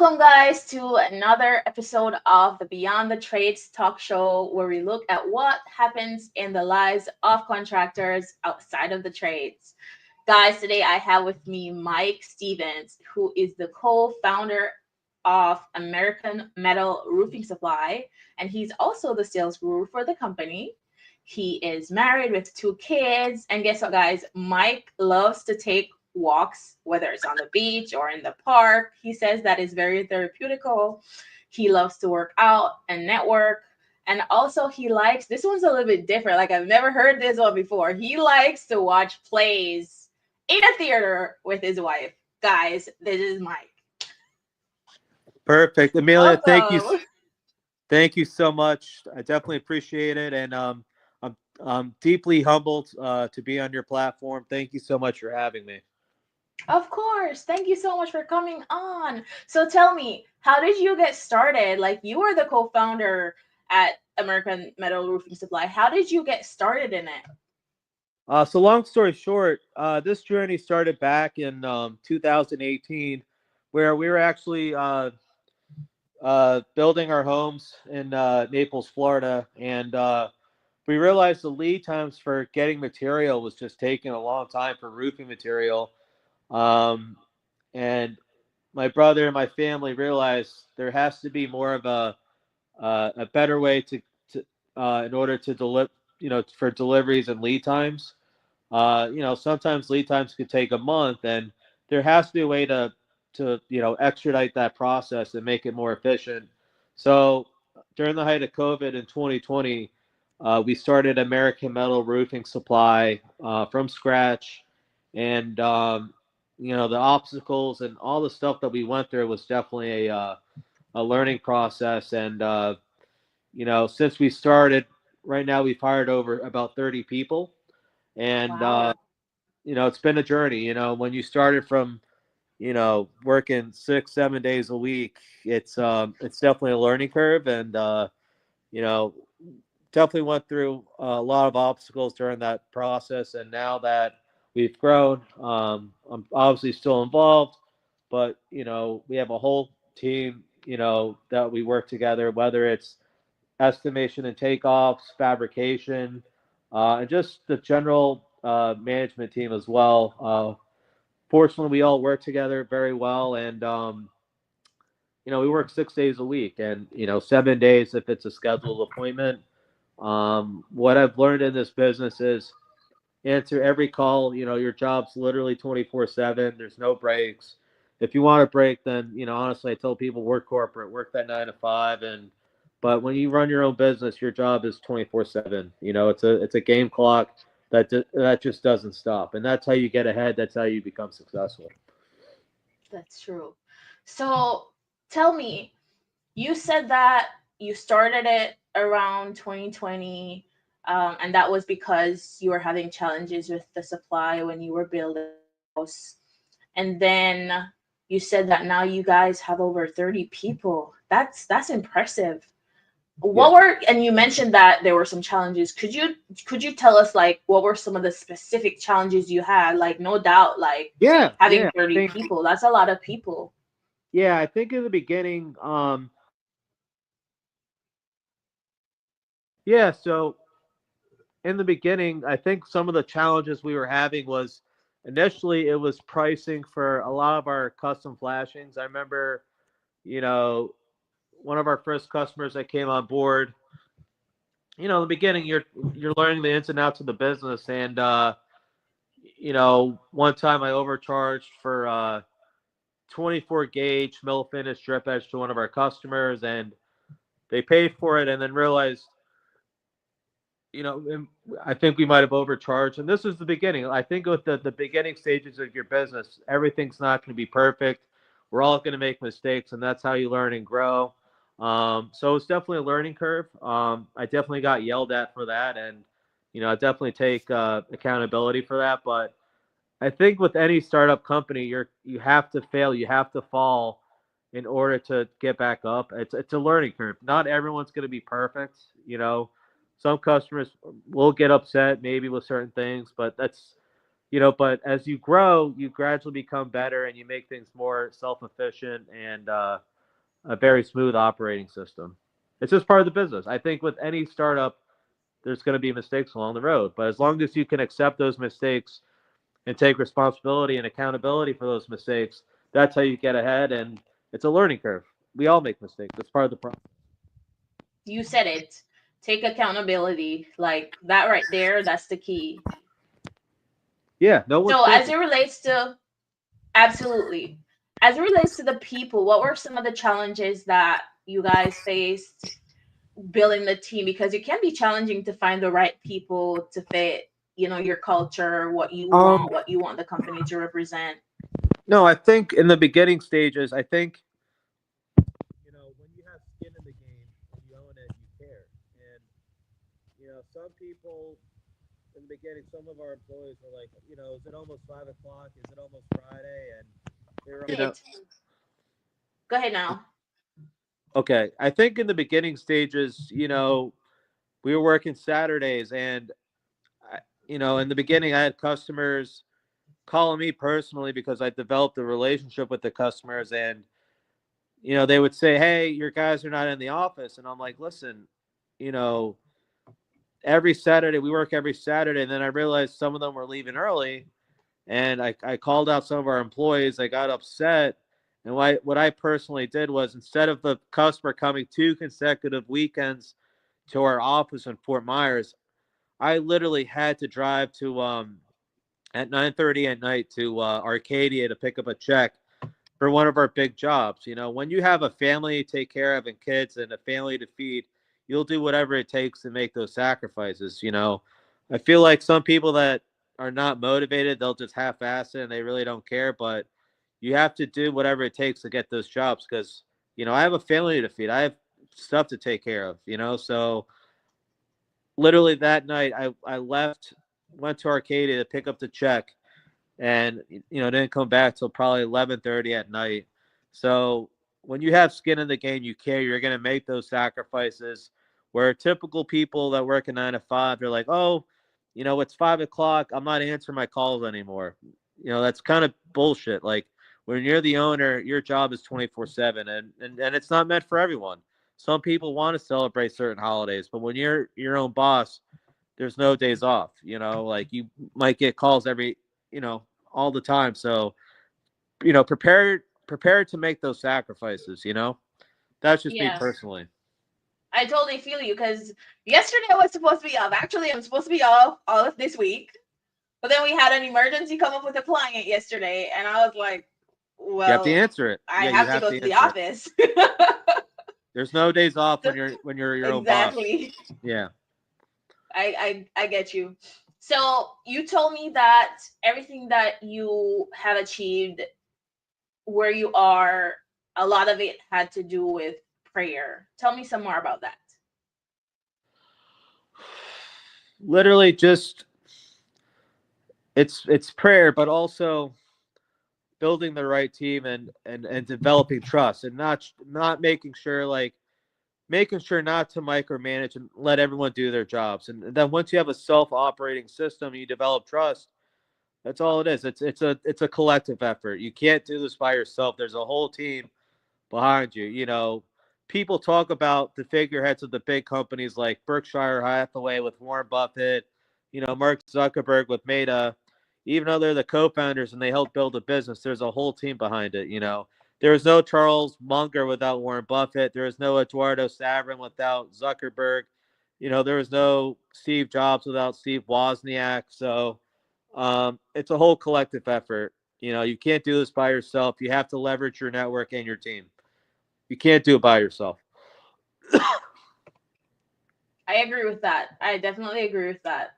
Welcome, guys, to another episode of the Beyond the Trades talk show, where we look at what happens in the lives of contractors outside of the trades. Guys, today I have with me Mike Stevens, who is the co founder of American Metal Roofing Supply, and he's also the sales guru for the company. He is married with two kids, and guess what, guys? Mike loves to take walks, whether it's on the beach or in the park. He says that is very therapeutical. He loves to work out and network. And also, he likes this one's a little bit different. Like, I've never heard this one before. He likes to watch plays in a theater with his wife. Guys, this is Mike. Perfect. Amelia, Welcome. thank you so much. I definitely appreciate it. And I'm deeply humbled to be on your platform. Thank you so much for having me. Of course. Thank you so much for coming on. So tell me, how did you get started? Like, you were the co-founder at American Metal Roofing Supply. How did you get started in it? So long story short, this journey started back in 2018, where we were actually building our homes in Naples, Florida, and we realized the lead times for getting material was just taking a long time for roofing material. And my brother and my family realized there has to be more of a better way to in order to deliver, for deliveries and lead times. Sometimes lead times could take a month, and there has to be a way to expedite that process and make it more efficient. So during the height of COVID in 2020, we started American Metal Roofing Supply from scratch, and the obstacles and all the stuff that we went through was definitely a learning process. And since we started, right now we've hired over about 30 people, and Wow. it's been a journey. When you started from working 6-7 days a week, it's definitely a learning curve, and you know definitely went through a lot of obstacles during that process. And now that we've grown, I'm obviously still involved, but we have a whole team that we work together, whether it's estimation and takeoffs, fabrication, and just the general management team as well. Fortunately, we all work together very well, and we work 6 days a week, and 7 days if it's a scheduled appointment. What I've learned in this business is answer every call. Your job's literally 24/7. There's no breaks. If you want a break, then honestly, I tell people work corporate, work that 9 to 5, but when you run your own business, your job is 24/7. It's a game clock that just doesn't stop, and that's how you get ahead. That's how you become successful. That's true. So tell me, you said that you started it around 2020, and that was because you were having challenges with the supply when you were building a house. And then you said that now you guys have over 30 people. That's impressive. Yeah. What were, and you mentioned that there were some challenges. Could you tell us, like, what were some of the specific challenges you had? Like, no doubt, like, Yeah, having yeah. 30 people, that's a lot of people. I think in the beginning, so in the beginning, I think some of the challenges we were having was initially it was pricing for a lot of our custom flashings. I remember, you know, one of our first customers that came on board. In the beginning, you're learning the ins and outs of the business, and one time I overcharged for 24 gauge mill finish drip edge to one of our customers, and they paid for it, and then realized, I think we might have overcharged. And this is the beginning. I think with the beginning stages of your business, everything's not going to be perfect. We're all going to make mistakes, and that's how you learn and grow. So it's definitely a learning curve. I definitely got yelled at for that, and I definitely take accountability for that. But I think with any startup company, you have to fail, you have to fall in order to get back up. It's a learning curve. Not everyone's going to be perfect. Some customers will get upset maybe with certain things, but but as you grow, you gradually become better and you make things more self-efficient. And a very smooth operating system. It's just part of the business. I think with any startup, there's going to be mistakes along the road, but as long as you can accept those mistakes and take responsibility and accountability for those mistakes, that's how you get ahead. And it's a learning curve. We all make mistakes. That's part of the process. You said it. Take accountability. Like that right there, that's the key. Yeah, no one's So as perfect. it relates to absolutely. As it relates to the people, what were some of the challenges that you guys faced building the team? Because it can be challenging to find the right people to fit, your culture, Um, what you want the company to represent. no, I think in the beginning stages, I think when you have skin in the game and you own it, you care. And some people in the beginning, some of our employees were like, is it almost 5 o'clock? Is it almost Friday? And they were, Go ahead now. okay. I think in the beginning stages, we were working Saturdays, and in the beginning, I had customers calling me personally because I developed a relationship with the customers, and they would say, "Hey, your guys are not in the office," and I'm like, "Listen, you know, every Saturday we work every Saturday," and then I realized some of them were leaving early, and I called out some of our employees. I got upset, and what I personally did was, instead of the customer coming 2 consecutive weekends to our office in Fort Myers, I literally had to drive to at 9:30 at night to Arcadia to pick up a check for one of our big jobs. When you have a family to take care of and kids and a family to feed, you'll do whatever it takes to make those sacrifices. I feel like some people that are not motivated, they'll just half-ass it and they really don't care. But you have to do whatever it takes to get those jobs because I have a family to feed. I have stuff to take care of. So literally that night, I left, went to Arcadia to pick up the check, and didn't come back till probably 11:30 at night. So when you have skin in the game, you care. You're going to make those sacrifices. Where typical people that work a 9 to 5, they're like, "Oh, it's 5 o'clock. I'm not answering my calls anymore." That's kind of bullshit. Like, when you're the owner, your job is 24/7, and it's not meant for everyone. Some people want to celebrate certain holidays, but when you're your own boss, there's no days off. Like, you might get calls every, you know, all the time. So, prepare to make those sacrifices. That's just me Yeah, personally. I totally feel you because yesterday I was supposed to be off. Actually, I'm supposed to be off all of this week. But then we had an emergency come up with a client yesterday, and I was like, You have to well, answer it. I Yeah, you have to have go to to the answer it. office. There's no days off So, when you're your own boss. exactly. Yeah. I get you. So you told me that everything that you have achieved where you are, a lot of it had to do with prayer. Tell me some more about that. Literally, just it's prayer, but also building the right team and developing trust, and not making sure not to micromanage and let everyone do their jobs. And then once you have a self-operating system, you develop trust. That's all it is. It's a collective effort. You can't do this by yourself. There's a whole team behind you. People talk about the figureheads of the big companies like Berkshire Hathaway with Warren Buffett, Mark Zuckerberg with Meta. Even though they're the co-founders and they helped build a business, there's a whole team behind it. There was no Charles Munger without Warren Buffett. There was no Eduardo Saverin without Zuckerberg. There was no Steve Jobs without Steve Wozniak. So it's a whole collective effort. You can't do this by yourself. You have to leverage your network and your team. You can't do it by yourself. I agree with that. I definitely agree with that.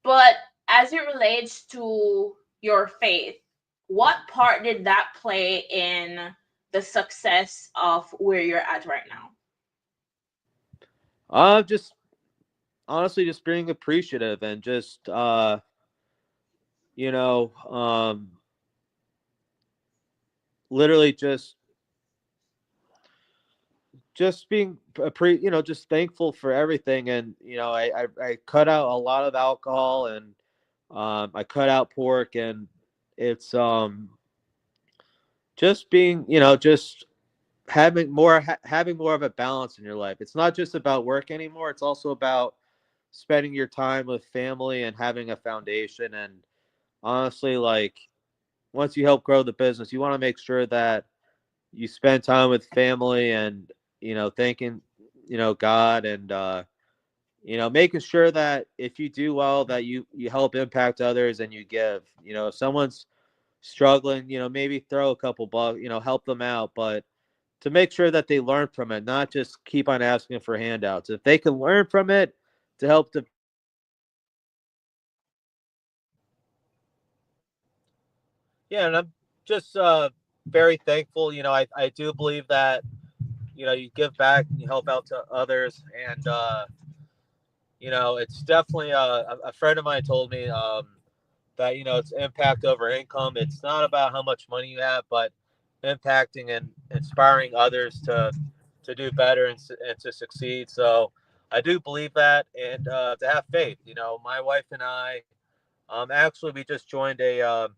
But as it relates to your faith, what part did that play in the success of where you're at right now? Just honestly, just being appreciative and just you know, literally just being just thankful for everything. And I cut out a lot of alcohol, and I cut out pork, and it's just being just having more of a balance in your life. It's not just about work anymore. It's also about spending your time with family and having a foundation. And honestly, like once you help grow the business, you want to make sure that you spend time with family and thanking God and making sure that if you do well that you help impact others and you give. If someone's struggling, maybe throw a couple bucks, help them out, but to make sure that they learn from it, not just keep on asking for handouts. If they can learn from it to help develop yeah. And I'm just very thankful. I do believe that you give back and you help out to others. And it's definitely a friend of mine told me that it's impact over income. It's not about how much money you have, but impacting and inspiring others to do better and to succeed. So I do believe that, and to have faith. My wife and I, actually, we just joined a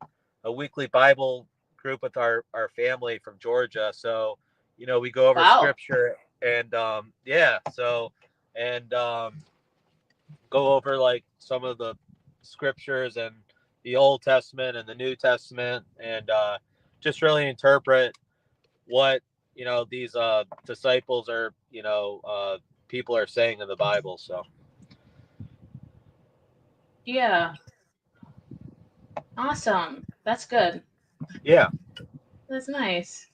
weekly Bible group with our family from Georgia. So we go over Wow. scripture and yeah, so and go over like some of the scriptures and the Old Testament and the New Testament, and just really interpret what these disciples or people are saying in the Bible. So Yeah. Awesome. That's good. yeah, That's nice.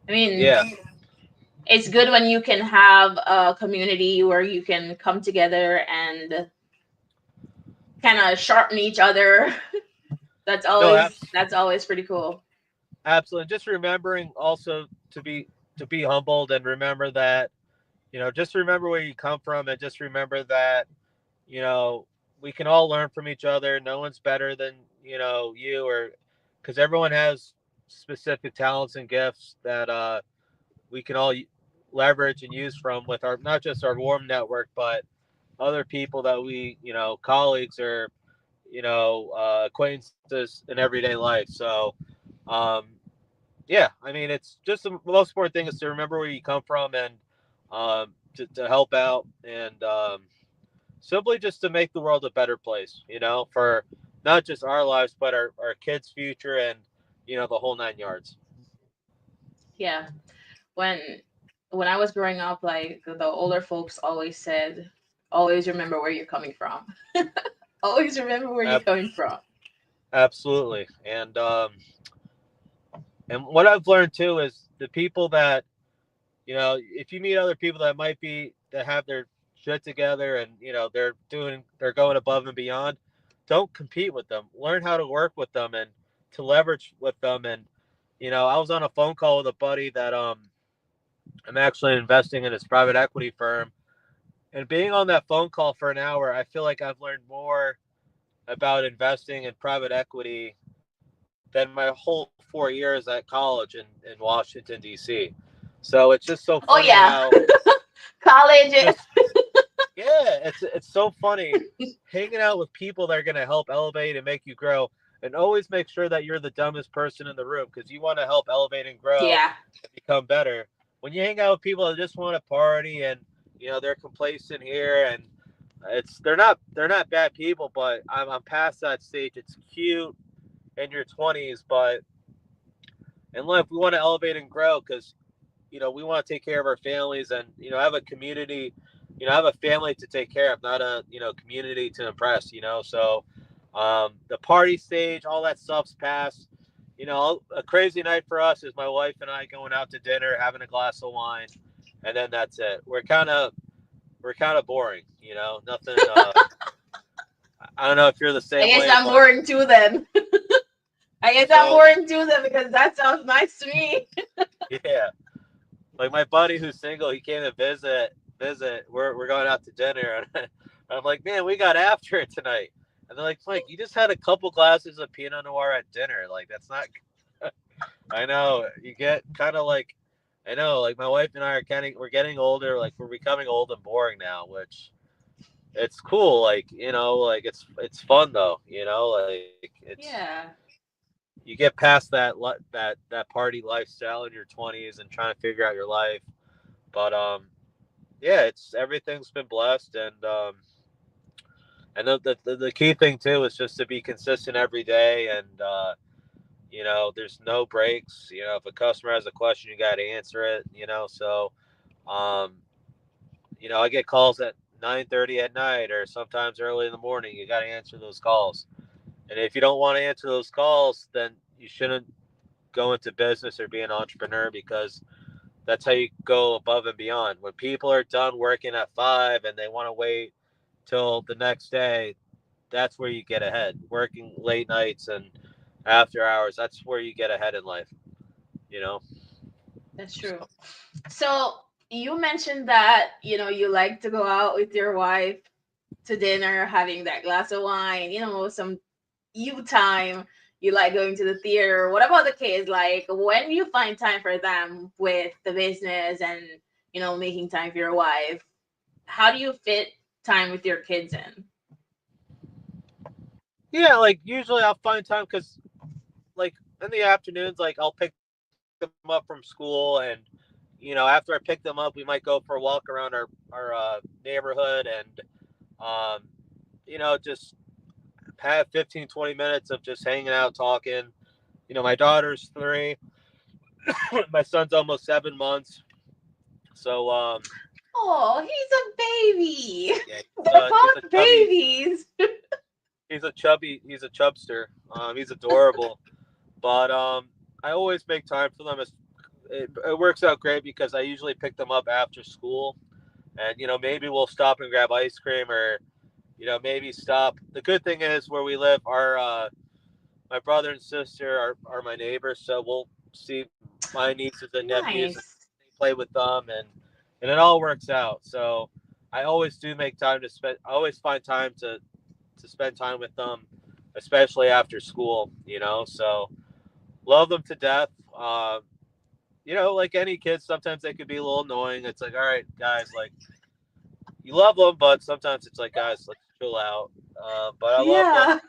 I mean, yeah, it's good when you can have a community where you can come together and kind of sharpen each other. That's no, always pretty cool. absolutely. Just remembering also to be humbled and remember that just remember where you come from and just remember that you know we can all learn from each other. No one's better than you, or because everyone has specific talents and gifts that we can all leverage and use from with our not just our warm network, but other people that we colleagues or acquaintances in everyday life. So um, yeah, I mean, it's just the most important thing is to remember where you come from and to help out and simply just to make the world a better place, for not just our lives, but our kids' future and, the whole 9 yards. Yeah. When when I was growing up, like the older folks always said, always remember where you're coming from. Always remember where you're Ab- coming from. Absolutely. And what I've learned too is the people that, if you meet other people that that have their shit together and, they're going above and beyond, don't compete with them. Learn how to work with them and to leverage with them. And, I was on a phone call with a buddy that I'm actually investing in his private equity firm. And being on that phone call for an hour, I feel like I've learned more about investing in private equity than my whole 4 years at college in Washington, D.C. So it's just so Oh funny yeah, how college. just yeah, it's so funny hanging out with people that are going to help elevate and make you grow, and always make sure that you're the dumbest person in the room because you want to help elevate and grow Yeah, and become better. When you hang out with people that just want to party and they're complacent here and they're not bad people, but I'm past that stage. It's cute in your 20s, but in life we want to elevate and grow because we want to take care of our families and have a community, have a family to take care of, not a community to impress. So the party stage, all that stuff's past. A crazy night for us is my wife and I going out to dinner, having a glass of wine, and then that's it. We're kind of boring. Nothing. I don't know if you're the I same guess way, I'm but boring too then. I guess I'm so boring too then because that sounds nice to me. yeah. Like my buddy who's single, he came to visit. We're going out to dinner, and I'm like, man, we got after it tonight. And they're like, Mike, you just had a couple glasses of Pinot Noir at dinner. Like that's not. I know you get kind of like, I know, like my wife and I are we're getting older. Like we're becoming old and boring now, which it's cool. Like like it's fun though. Like it's Yeah. you get past that party lifestyle in your 20s and trying to figure out your life. But yeah, it's everything's been blessed, and the key thing too is just to be consistent every day, and there's no breaks. If a customer has a question, you got to answer it. So um, I get calls at 9:30 at night or sometimes early in the morning. You got to answer those calls, and if you don't want to answer those calls, then you shouldn't go into business or be an entrepreneur, because that's how you go above and beyond. When people are done working at 5 and they want to wait till the next day, that's where you get ahead. Working late nights and after hours, that's where you get ahead in life, you know? That's true. So, So you mentioned that, you like to go out with your wife to dinner, having that glass of wine, some you time. You like going to the theater. What about the kids? Like, when do you find time for them with the business and, making time for your wife? How do you fit time with your kids in? yeah, like usually I'll find time because, like, in the afternoons, like I'll pick them up from school, and after I pick them up, we might go for a walk around our neighborhood, and um, just have 15, 20 minutes of just hanging out, talking. My daughter's 3, my son's almost 7 months. So Oh, he's a baby. yeah, They're he's a both chubby, babies. he's a chubster. He's adorable. But I always make time for them. It works out great because I usually pick them up after school, and maybe we'll stop and grab ice cream, or maybe stop. The good thing is, where we live, our my brother and sister are my neighbors, so we'll see my nieces and nephews and Nice. play with them, and it all works out. So I always do make time to spend. I always find time to spend time with them, especially after school. So love them to death. Like any kids, sometimes they could be a little annoying. It's like, all right, guys, like, you love them, but sometimes it's like, guys, let's chill out. But I love them, Yeah.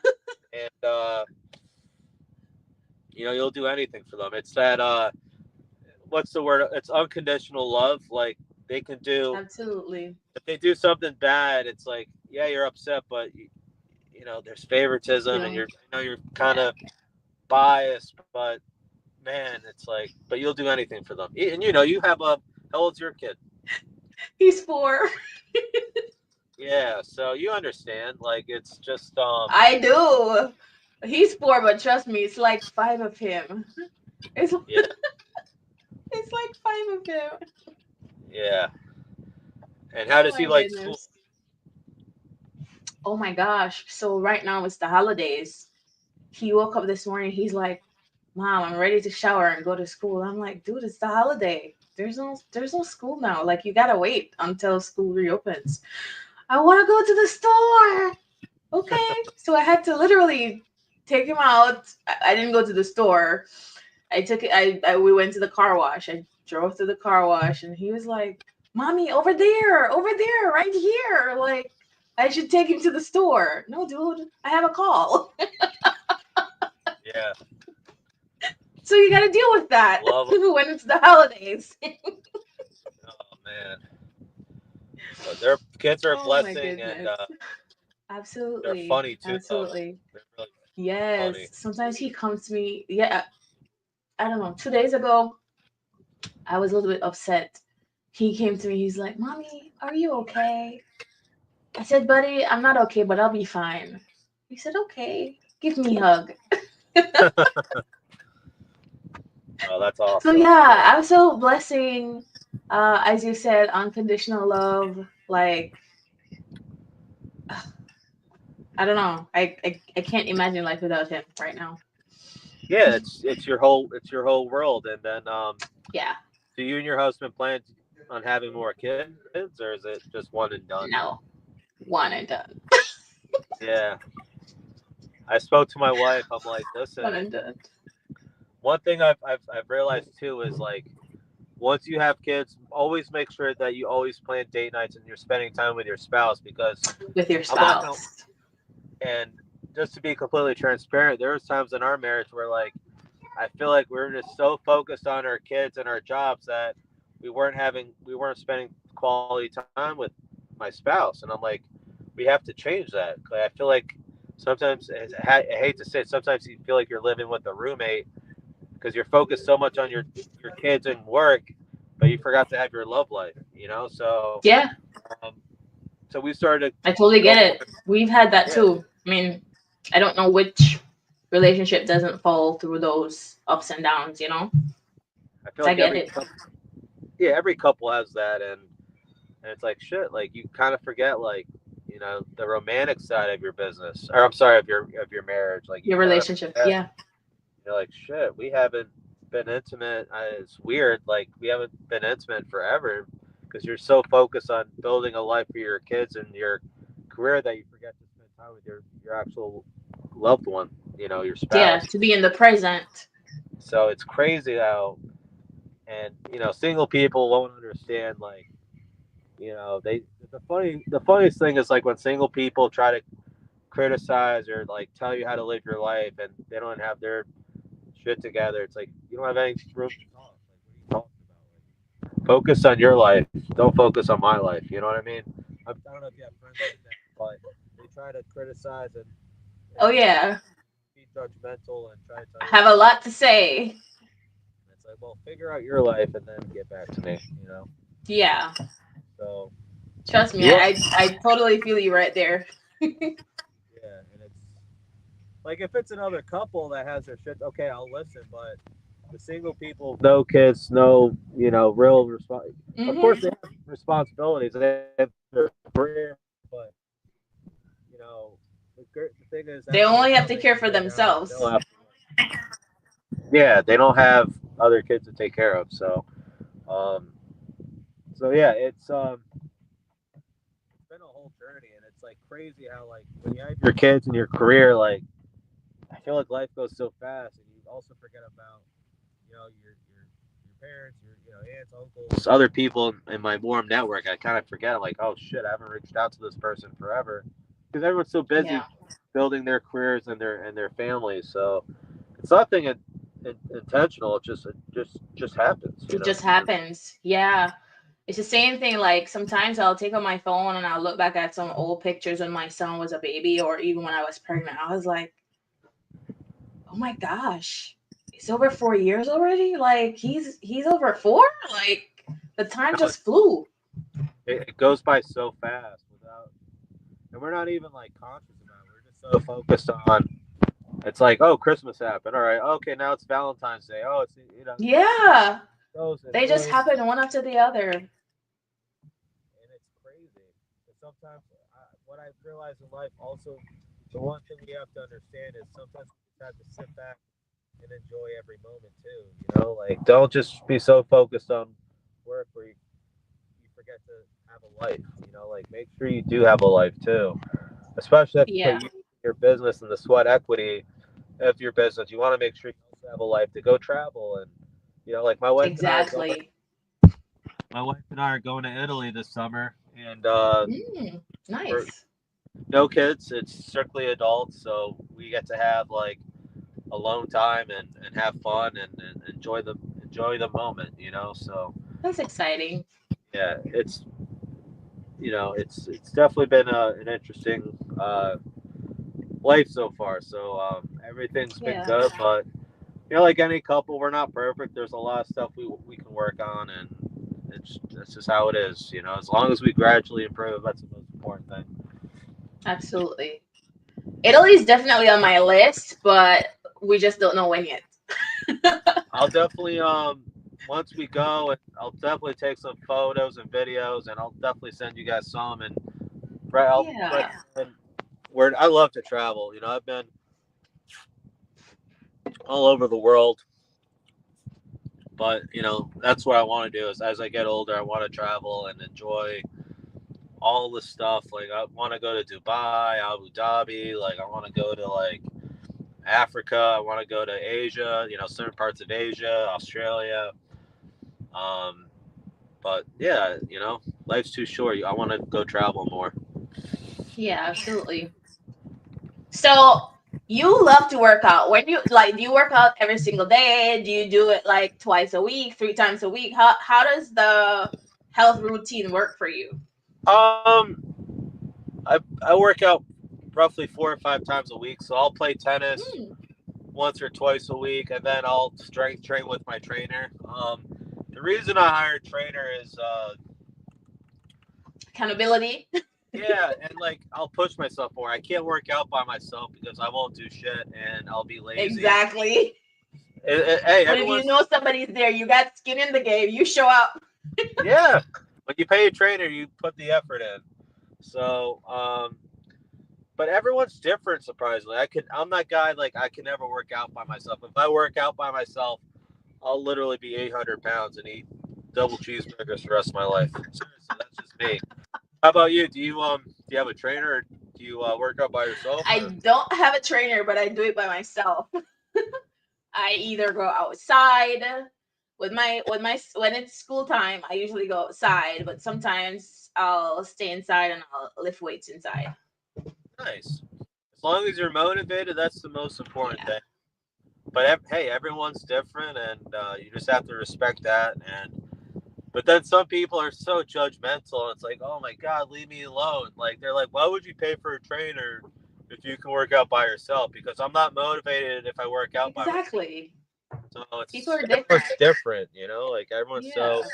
and you'll do anything for them. It's that what's the word? It's unconditional love. Like, they can do Absolutely. if they do something bad. It's like, yeah, you're upset, but there's favoritism, and Still. you're kind Yeah. of biased, but man, it's like, but you'll do anything for them. And you have a how old's your kid? He's 4. Yeah, so you understand. Like, it's just I do. He's 4, but trust me, it's like 5 of him. It's yeah, it's like 5 of him. yeah. And how Oh does he my like school? goodness. Oh my gosh. So right now it's the holidays. He woke up this morning, he's like, "Mom, I'm ready to shower and go to school." I'm like, "Dude, it's the holiday. There's no school now. Like, you gotta wait until school reopens." "I wanna go to the store." Okay. So I had to literally take him out. I didn't go to the store. We went to the car wash. I drove to the car wash, and he was like, "Mommy, over there, right here." Like, I should take him to the store. No, dude, I have a call. Yeah, So you got to deal with that love him. when it's the holidays. Oh man, but their kids are a Oh my blessing, and goodness. they're Absolutely. funny too. Though Absolutely. they're really Yes. funny. Sometimes he comes to me. Yeah. I don't know. 2 days ago, I was a little bit upset. He came to me. He's like, "Mommy, are you okay?" I said, "Buddy, I'm not okay, but I'll be fine." He said, "Okay, give me a hug." Oh, that's So awesome. Yeah, yeah, absolute blessing. As you said, unconditional love. Like, I don't know. I can't imagine life without him right now. yeah. It's your whole world, and then Yeah. do you and your husband plan on having more kids, or is it just one and done? No. One and done. Yeah. I spoke to my wife. I'm like, listen, One and done. one thing I've realized too is, like, once you have kids, always make sure that you always plan date nights and you're spending time with your spouse, because With your I'm not gonna. spouse. And just to be completely transparent, there was times in our marriage where, like, I feel like we were just so focused on our kids and our jobs that we weren't spending quality time with my spouse. And I'm like, we have to change that. I feel like sometimes, I hate to say it, sometimes you feel like you're living with a roommate because you're focused so much on your kids and work, but you forgot to have your love life. So Yeah, um, so we started to I totally go. get it. We've had that Yeah, too. I mean, I don't know which relationship doesn't fall through those ups and downs, you know? I feel I like get it. every couple has that, and it's like shit. Like you kind of forget, like the romantic side of your business, or I'm sorry, of your marriage. Like you Your kind of relationship. forget. Yeah. You're like, shit, we haven't been intimate. It's weird. Like we haven't been intimate forever because you're so focused on building a life for your kids and your career that you forget to spend time with your actual loved one. Your Yeah. spouse. To be in the present. So it's crazy how, and single people won't understand. Like they the funniest thing is like when single people try to criticize or like tell you how to live your life and they don't have their shit together. It's like you don't have any room to talk. Like, what are you talking about? Like, focus on your life. Don't focus on my life. You know what I mean? I don't know if you have friends like that, but they try to criticize and Oh, yeah. be judgmental and try to tell I you have a lot to say. it's like, well, figure out your life and then get back to me. Yeah. So Trust me. you are, I totally feel you right there. yeah, and it's like if it's another couple that has their shit, okay, I'll listen, but the single people, no kids, no, real Of Hmm. course, they have responsibilities. They have their career, but the thing is, after they They settle, only they have can to go care for down. They don't have. themselves. Yeah, they don't have other kids to take care of. Um, so yeah, it's been a whole journey, and it's like crazy how like when you have your kids and your career, like I feel like life goes so fast, and you also forget about your parents, your aunts, uncles, other people in my warm network. I kind of forget. I'm like, oh shit, I haven't reached out to this person forever because everyone's so busy Yeah. building their careers and their families. So it's nothing intentional. It just happens. It just happens. Yeah. It's the same thing. Like sometimes I'll take on my phone and I'll look back at some old pictures when my son was a baby or even when I was pregnant. I was like, oh my gosh, it's over 4 years already. Like he's over four. Like the time No, just flew. it goes by so fast without, and we're not even like conscious about it. We're just so focused on. It's like, oh, Christmas happened. All right, okay, now it's Valentine's Day. Oh, it's Yeah, goes and they just boom, happen one after the other. and it's crazy. But sometimes, what I realize in life, also, the one thing we have to understand is sometimes we just have to sit back and enjoy every moment too. Like don't just be so focused on work where you forget to have a life. Like make sure you do have a life too, especially if you put Yeah, your business and the sweat equity of your business. You want to make sure you also have a life to go travel and like exactly. my wife and I are going to Italy this summer, and we're Nice. no kids. It's strictly adults, so we get to have like alone time and have fun and enjoy the moment. So That's exciting. yeah, it's definitely been an interesting life so far. So everything's been Yeah, good, but like any couple, we're not perfect. There's a lot of stuff we can work on, and that's just how it is. As long as we gradually improve, that's the most important thing. absolutely. Italy's definitely on my list, but we just don't know when yet. I'll definitely once we go, and I'll definitely take some photos and videos, and I'll definitely send you guys some. And I'll Yeah, recommend where I love to travel. I've been all over the world, but that's what I want to do. Is as I get older, I want to travel and enjoy all the stuff. Like I want to go to Dubai, Abu Dhabi. Like I want to go to like Africa. I want to go to Asia. Certain parts of Asia, Australia. Um, but yeah, life's too short. I want to go travel more. yeah, absolutely. So You love to work out. When you like, do you work out every single day? Do you do it like twice a week, 3 times a week? How does the health routine work for you? Um, I work out roughly 4 or 5 times a week, so I'll play tennis Hmm. once or twice a week, and then I'll strength train with my trainer. The reason I hire a trainer is, Accountability. yeah, and like I'll push myself more. I can't work out by myself because I won't do shit and I'll be lazy. Exactly. Hey, But if you everyone's know somebody's there, you got skin in the game, you show up. yeah. When you pay a trainer, you put the effort in. So, but everyone's different. Surprisingly, I'm that guy. Like I can never work out by myself. If I work out by myself, I'll literally be 800 pounds and eat double cheeseburgers for the rest of my life. Seriously, that's just me. How about you? Do you have a trainer? Or do you work out by yourself? I Or don't have a trainer, but I do it by myself. I either go outside with my when it's school time, I usually go outside, but sometimes I'll stay inside and I'll lift weights inside. nice. As long as you're motivated, that's the most important Yeah. thing. But hey, everyone's different, and you just have to respect that. And but then some people are so judgmental. It's like, oh my god, leave me alone. Like they're like, why would you pay for a trainer if you can work out by yourself? Because I'm not motivated if I work out by myself. Exactly. So People it's are everyone's different. different, you know. Like everyone's so Yeah.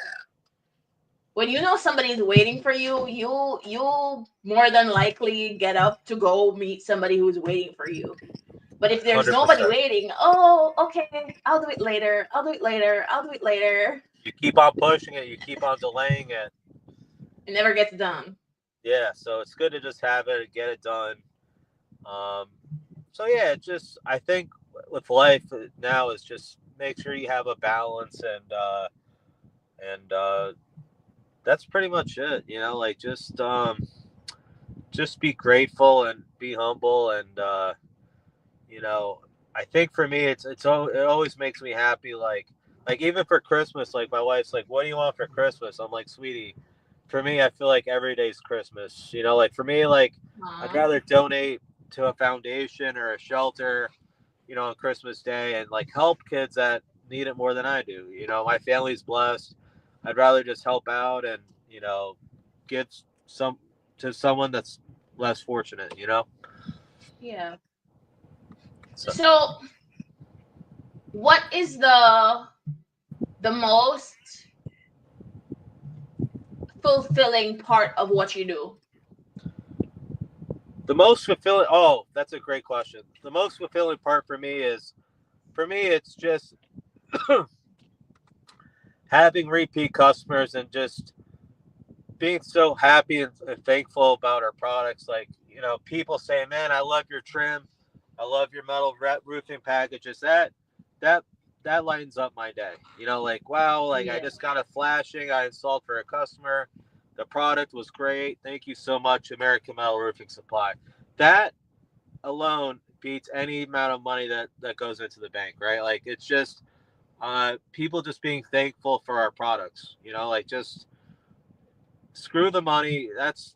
When you know somebody's waiting for you, you'll more than likely get up to go meet somebody who's waiting for you. But if there's nobody 100%. waiting, oh, okay, I'll do it later. I'll do it later. I'll do it later. You keep on pushing it. You keep on delaying it. It never gets done. Yeah. So it's good to just have it and get it done. Um, so yeah, just I think with life now is just make sure you have a balance and that's pretty much it. You know, like just be grateful and be humble and you know I think for me it always makes me happy like even for Christmas like my wife's like what do you want for Christmas? I'm like sweetie, for me I feel like every day's Christmas. You know, like for me like I'd Aw. rather donate to a foundation or a shelter, you know, on Christmas Day and like help kids that need it more than I do. You know, my family's blessed. I'd rather just help out and, you know, give some to someone that's less fortunate, you know? Yeah. So So, what is the most fulfilling part of what you do? the most fulfilling oh, that's a great question. The most fulfilling part for me it's just having repeat customers and just being so happy and thankful about our products. Like, you know, people saying, "Man, I love your trim. I love your metal roofing packages." That that lightens up my day. You know, like wow, like I Yeah. just got a flashing. I installed for a customer. The product was great. Thank you so much, American Metal Roofing Supply. That alone beats any amount of money that goes into the bank, right? Like it's just people just being thankful for our products. You know, like just screw the money. That's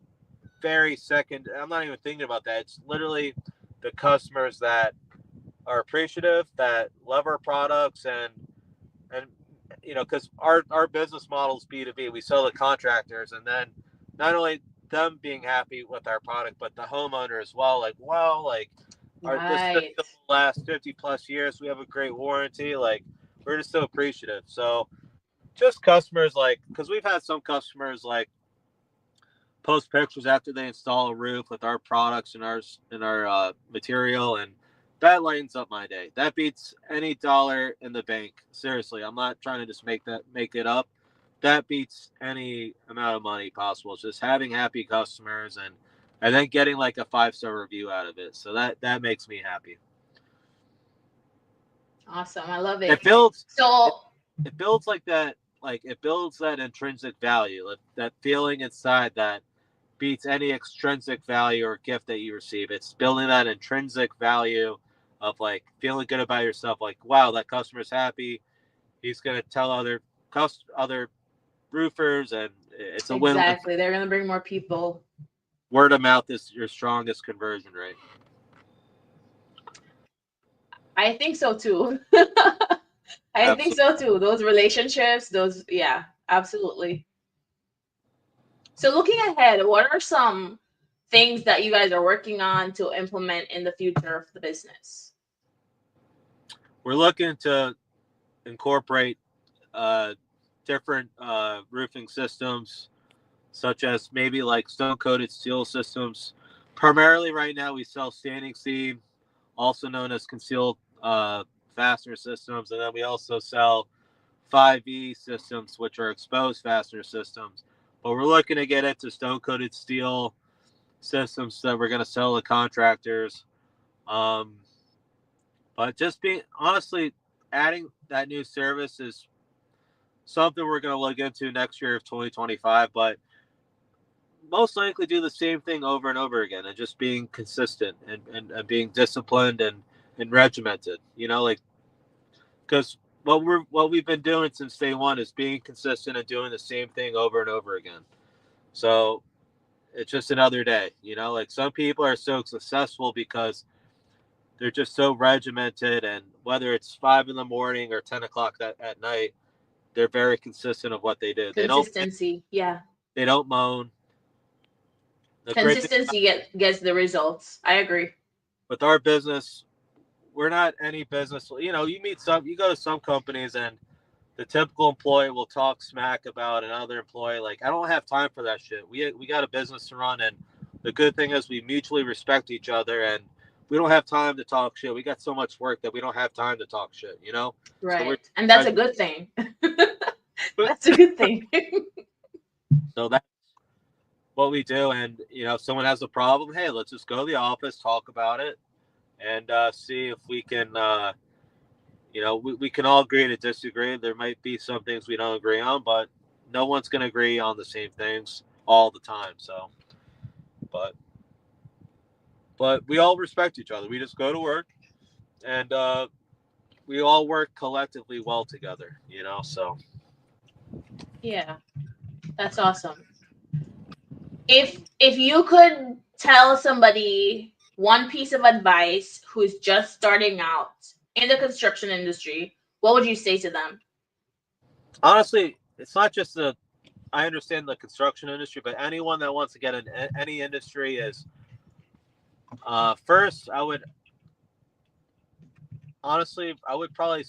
very second. I'm not even thinking about that. It's literally the customers that are appreciative, that love our products, and you know, because our business model is B2B. We sell to contractors, and then not only them being happy with our product, but the homeowner as well. Like, wow, like our this system Right. will last 50 plus years. We have a great warranty. Like, we're just so appreciative. So just customers like because we've had some customers like post pictures after they install a roof with our products and our material, and that lightens up my day. That beats any dollar in the bank. Seriously, I'm not trying to just make it up. That beats any amount of money possible. It's just having happy customers and then getting like a 5-star review out of it. So that makes me happy. Awesome. I love It it. builds it, So, it builds like that it builds that intrinsic value, that feeling inside that beats any extrinsic value or gift that you receive. It's building that intrinsic value of like feeling good about yourself. Like, wow, that customer's happy. He's gonna tell other roofers, and it's a win-win. exactly. They're going to bring more people. Word of mouth is your strongest conversion rate. I think so too. I think Absolutely. so too. Those relationships, those, yeah, absolutely. So looking ahead, what are some things that you guys are working on to implement in the future of the business? We're looking to incorporate uh, different roofing systems, such as maybe like stone coated steel systems. Primarily, right now, we sell standing seam, also known as concealed fastener systems, and then we also sell 5E systems, which are exposed fastener systems. But we're looking to get into stone coated steel systems that we're going to sell to contractors. Um, but just being honestly, adding that new service is something we're going to look into next year of 2025. But most likely do the same thing over and over again, and just being consistent and being disciplined and regimented. You know, like because what we've been doing since day one is being consistent and doing the same thing over and over again. So it's just another day. You know, like some people are so successful because they're just so regimented, and whether it's 5 in the morning or 10 o'clock at night, they're very consistent of what they do. Consistency, yeah. They don't moan. The great thing Consistency gets the results. I agree. with our business, we're not any business. You know, you go to some companies and the typical employee will talk smack about another employee. Like, I don't have time for that shit. We got a business to run, and the good thing is we mutually respect each other, and we don't have time to talk shit. We got so much work that we don't have time to talk shit. You know, so we're Right. And that's a good thing. That's a good thing. so that's what we do. And if someone has a problem, hey, let's just go to the office, talk about it, and see if we can. We can all agree to disagree. There might be some things we don't agree on, but no one's going to agree on the same things all the time. So, but we all respect each other. We just go to work, and we all work collectively well together. So Yeah, that's awesome. If you could tell somebody one piece of advice who's just starting out in the construction industry, what would you say to them? honestly, it's not just the. I understand the construction industry, but anyone that wants to get in any industry is first. I would probably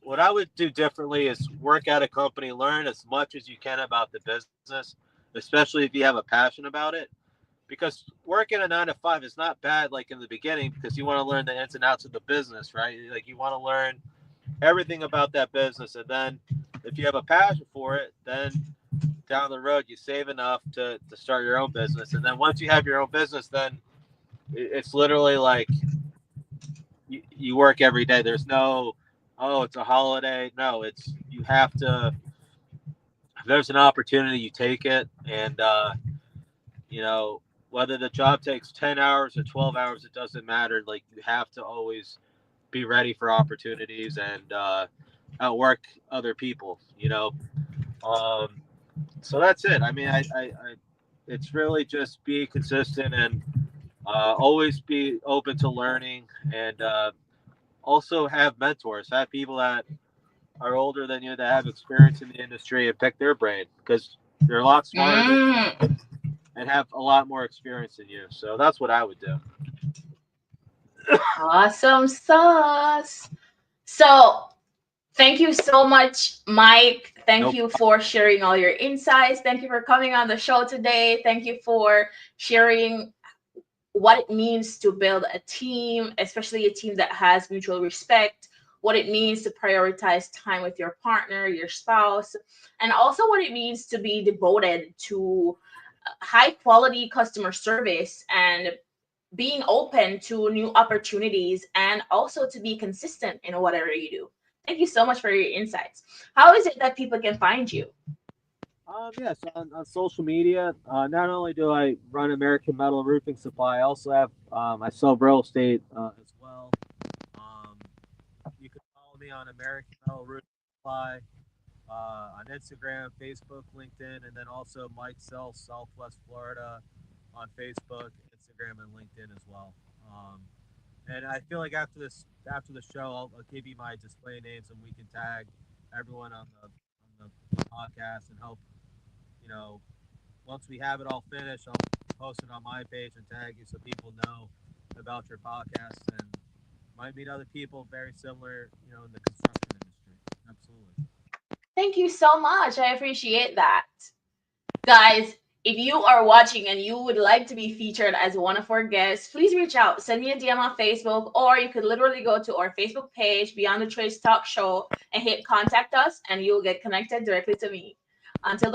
what I would do differently is work at a company, learn as much as you can about the business, especially if you have a passion about it. Because working a 9 to 5 is not bad, like in the beginning, because you want to learn the ins and outs of the business, right? Like you want to learn everything about that business, and then if you have a passion for it, then down the road you save enough to start your own business, and then once you have your own business, then it's literally like you work every day. There's no, oh, it's a holiday. No, it's you have to. If there's an opportunity, you take it, and you know whether the job takes 10 hours or 12 hours, it doesn't matter. Like you have to always be ready for opportunities and outwork other people. Um, so that's it. I mean, it's really just be consistent and always be open to learning and also have mentors, have people that are older than you that have experience in the industry and pick their brain because they're a lot smarter than Mm, and have a lot more experience than you. So that's what I would do. awesome sauce. So, thank you so much, Mike. Thank Nope. you for sharing all your insights. Thank you for coming on the show today. Thank you for sharing what it means to build a team, especially a team that has mutual respect, what it means to prioritize time with your partner, your spouse, and also what it means to be devoted to high quality customer service and being open to new opportunities and also to be consistent in whatever you do. Thank you so much for your insights. How is it that people can find you? Yes, on social media, not only do I run American Metal Roofing Supply, I also have I sell real estate as well. Um, you can follow me on American Metal Roofing Supply on Instagram, Facebook, LinkedIn, and then also Mike Sells Southwest Florida on Facebook, Instagram, and LinkedIn as well. Um, And I feel like after the show, I'll give you my display names, and we can tag everyone on the podcast and help. You know, once we have it all finished, I'll post it on my page and tag you so people know about your podcast and might meet other people very similar, in the construction industry. Absolutely. Thank you so much. I appreciate that. Guys, if you are watching and you would like to be featured as one of our guests, please reach out. Send me a DM on Facebook, or you could literally go to our Facebook page, Beyond the Trades Talk Show, and hit contact us, and you'll get connected directly to me. Until